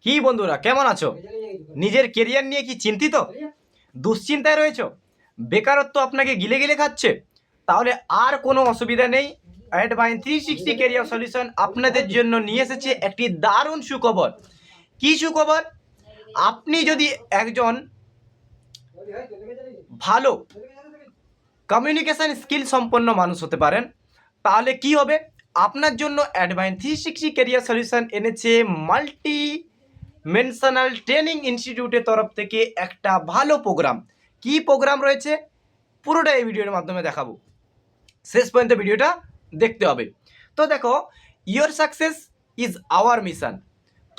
কি বন্ধুরা, কেমন আছো? নিজের কেরিয়ার নিয়ে কি চিন্তিত? দুশ্চিন্তায় রয়েছো? বেকারত্ব আপনাকে গিলে গিলে খাচ্ছে? তাহলে আর কোনো অসুবিধা নেই। অ্যাডভাইন 360 ক্যারিয়ার সলিউশন আপনাদের জন্য নিয়ে এসেছে একটি দারুণ সুখবর। কি সুখবর? আপনি যদি একজন ভালো কমিউনিকেশন স্কিল সম্পন্ন মানুষ হতে পারেন, তাহলে কি হবে? আপনার জন্য অ্যাডভাইন 360 ক্যারিয়ার সলিউশন এনেছে মাল্টি মেনশনাল ট্রেনিং ইনস্টিটিউটের তরফ থেকে একটা ভালো প্রোগ্রাম। কি প্রোগ্রাম রয়েছে পুরোটা এই ভিডিওর মাধ্যমে দেখাবো। শেষ পর্যন্ত ভিডিওটা দেখতে হবে। তো দেখো, your success is our mission.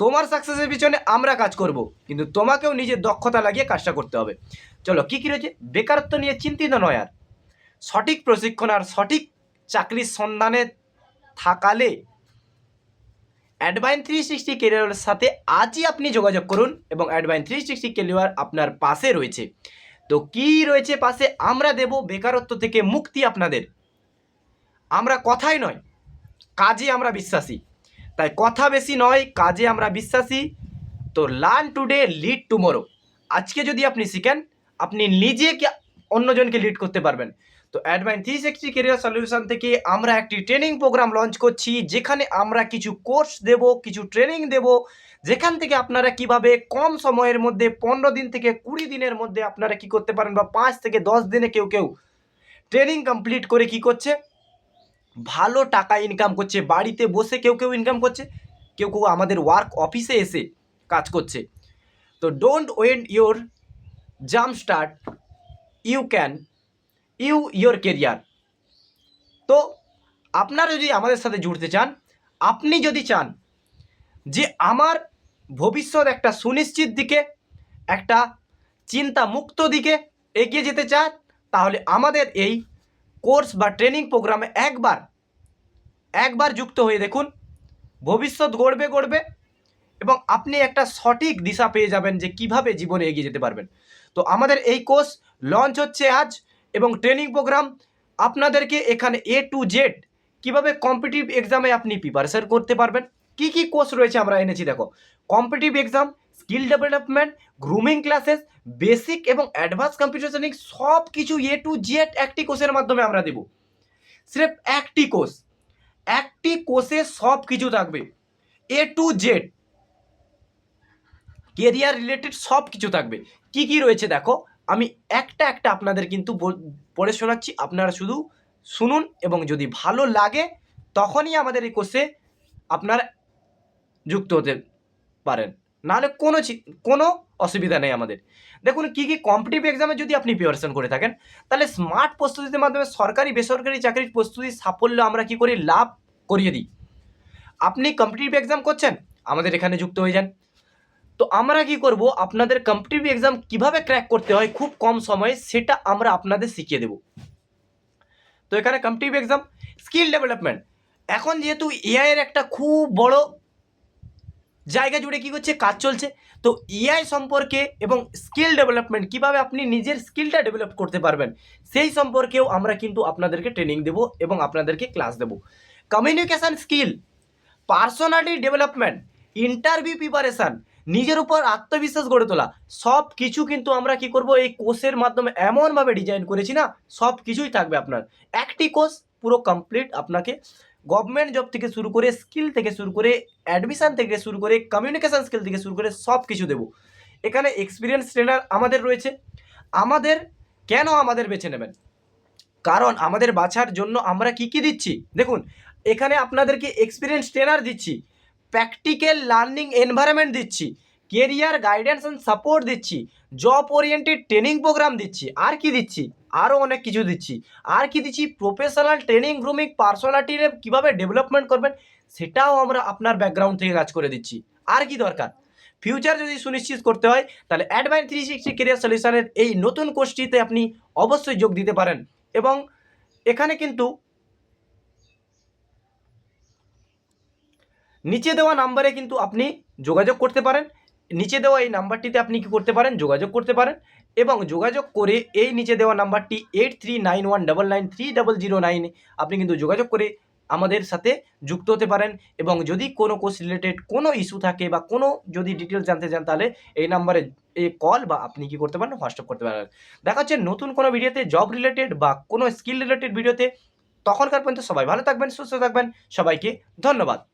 তোমার সাকসেসের পিছনে আমরা কাজ করব, কিন্তু তোমাকেও নিজের দক্ষতা লাগিয়ে কাজটা করতে হবে। চলো, কি রয়েছে? বেকারত্ব নিয়ে চিন্তিত নয় আর, সঠিক প্রশিক্ষণ আর সঠিক চাকরির সন্ধানে থাকালে অ্যাডভাইন 360 ক্যারিয়ারের সাথে আজই আপনি যোগাযোগ করুন এবং অ্যাডভাইন 360 ক্যারিয়ার আপনার পাশে রয়েছে। তো কি রয়েছে পাশে? আমরা দেব বেকারত্ব থেকে মুক্তি আপনাদের। আমরা কথাই নয়, কাজে আমরা বিশ্বাসী। তাই কথা বেশি নয়, কাজে আমরা বিশ্বাসী। তো লার্ন টুডে, লিড টুমরো। আজকে যদি আপনি শিখেন, আপনি নিজেকে অন্যজনকে লিড করতে পারবেন। তো অ্যাডভাইন 360 ক্যারিয়ার সলিউশন থেকে আমরা একটি ট্রেনিং প্রোগ্রাম লঞ্চ করছি, যেখানে আমরা কিছু কোর্স দেব, কিছু ট্রেনিং দেব, যেখান থেকে আপনারা কিভাবে কম সময়ের মধ্যে 15 দিন থেকে 20 দিনের মধ্যে আপনারা কি করতে পারেন, বা 5 থেকে 10 দিনে কেউ কেউ ট্রেনিং কমপ্লিট করে কি করছে, ভালো টাকা ইনকাম করছে। বাড়িতে বসে কেউ কেউ ইনকাম করছে, কেউ কেউ আমাদের ওয়ার্ক অফিসে এসে কাজ করছে। তো don't wait your jump start, you can your career. তো আপনারা যদি আমাদের সাথে জুড়তে চান, আপনি যদি চান যে আমার ভবিষ্যৎ একটা সুনিশ্চিত দিকে, একটা চিন্তা মুক্ত দিকে এগিয়ে যেতে চান, তাহলে আমাদের এই কোর্স বা ট্রেনিং প্রোগ্রামে একবার যুক্ত হয়ে দেখুন। ভবিষ্যৎ গড়বে এবং আপনি একটা সঠিক দিশা পেয়ে যাবেন যে কিভাবে জীবনে এগিয়ে যেতে পারবেন। তো আমাদের এই কোর্স লঞ্চ হচ্ছে আজ, এবং ট্রেনিং প্রোগ্রাম আপনাদেরকে এখানে এ টু জেড কীভাবে কম্পিটিটিভ এক্সামে আপনি প্রিপারেশন করতে পারবেন। কি কি কোর্স রয়েছে আমরা এনেছি দেখো। Competitive exam, skill development, grooming classes, basic এবং অ্যাডভান্স কম্পিউটার ট্রেনিং, সব কিছু এ টু জেড একটি কোর্সের মাধ্যমে আমরা দেব। সির্ফ একটি কোর্সে সব কিছু থাকবে, এ টু জেড কেরিয়ার রিলেটেড সব কিছু থাকবে। কি কি রয়েছে দেখো, আমি একটা একটা আপনাদের কিন্তু পড়ে শোনাচ্ছি, আপনারা শুধু শুনুন এবং যদি ভালো লাগে তখনই আমাদের এই কোর্সে আপনারা যুক্ত হতে পারেন, নাহলে কোনো অসুবিধা নেই আমাদের। দেখুন, কি কি কম্পিটিটিভ এক্সামে যদি আপনি প্রিপারেশন করে থাকেন, তাহলে স্মার্ট প্রস্তুতির মাধ্যমে সরকারি বেসরকারি চাকরির প্রস্তুতির সাফল্য আমরা কি করি, লাভ করিয়ে দিই। আপনি কম্পিটিটিভ এক্সাম করছেন, আমাদের এখানে যুক্ত হয়ে যান। তো আমরা কি করব, আপনাদের কম্পিটিটিভ এক্সাম কিভাবে ক্র্যাক করতে হয় খুব কম সময়ে, সেটা আমরা আপনাদের শিখিয়ে দেব। তো এখানে কম্পিটিটিভ এক্সাম, স্কিল ডেভেলপমেন্ট, এখন যেহেতু এআই এর একটা খুব বড় জায়গা জুড়ে কি করছে, কাজ চলছে। তো এআই সম্পর্কে এবং স্কিল ডেভেলপমেন্ট, কিভাবে আপনি নিজের স্কিলটা ডেভেলপ করতে পারবেন, সেই সম্পর্কেও আমরা কিন্তু আপনাদেরকে ট্রেনিং দেব এবং আপনাদেরকে ক্লাস দেব। Communication skill, personality development, interview preparation, নিজের উপর আত্মবিশ্বাস গড়ে তোলা, সব কিছু কিন্তু আমরা কি করব, এই কোর্সের মাধ্যমে এমনভাবে ডিজাইন করেছি না, সব কিছুই থাকবে আপনার। একটি কোর্স পুরো কমপ্লিট আপনাকে গভর্নমেন্ট জব থেকে শুরু করে, স্কিল থেকে শুরু করে, অ্যাডমিশন থেকে শুরু করে, কমিউনিকেশান স্কিল থেকে শুরু করে সব কিছু দেবো। এখানে এক্সপিরিয়েন্স ট্রেনার আমাদের রয়েছে। কেন আমাদের বেছে নেবেন? কারণ আমাদের বাছার জন্য আমরা কি কি দিচ্ছি দেখুন, এখানে আপনাদেরকে এক্সপিরিয়েন্স ট্রেনার দিচ্ছি, প্র্যাকটিক্যাল লার্নিং এনভায়রনমেন্ট দিচ্ছি, কেরিয়ার গাইডেন্স অ্যান্ড সাপোর্ট দিচ্ছি, জব ওরিয়েন্টেড ট্রেনিং প্রোগ্রাম দিচ্ছি, আর কি দিচ্ছি, আরও অনেক কিছু দিচ্ছি। আর কি দিচ্ছি, প্রফেশনাল ট্রেনিং, গ্রুমিং, পার্সোনালিটির কীভাবে ডেভেলপমেন্ট করবেন সেটাও আমরা আপনার ব্যাকগ্রাউন্ড থেকে কাজ করে দিচ্ছি। আর কি দরকার? ফিউচার যদি সুনিশ্চিত করতে হয়, তাহলে অ্যাডভাইন 360 ক্যারিয়ার সলিউশনের এই নতুন কোর্সটিতে আপনি অবশ্যই যোগ দিতে পারেন। এবং এখানে কিন্তু নিচে দেওয়া নাম্বারে কিন্তু আপনি যোগাযোগ করতে পারেন। নিচে দেওয়া এই নাম্বারটিতে আপনি কি করতে পারেন, যোগাযোগ করতে পারেন। এবং যোগাযোগ করে এই নিচে দেওয়া নাম্বারটি 8391993009 আপনি কিন্তু যোগাযোগ করে আমাদের সাথে যুক্ত হতে পারেন। এবং যদি কোনো কোর্স রিলেটেড কোনো ইস্যু থাকে বা কোনো যদি ডিটেলস জানতে চান, তাহলে এই নাম্বারে কল বা আপনি কি করতে পারেন, হোয়াটসঅ্যাপ করতে পারেন। দেখা হচ্ছে নতুন কোনো ভিডিওতে, জব রিলেটেড বা কোনো স্কিল রিলেটেড ভিডিওতে। তখনকার পর্যন্ত সবাই ভালো থাকবেন, সুস্থ থাকবেন। সবাইকে ধন্যবাদ।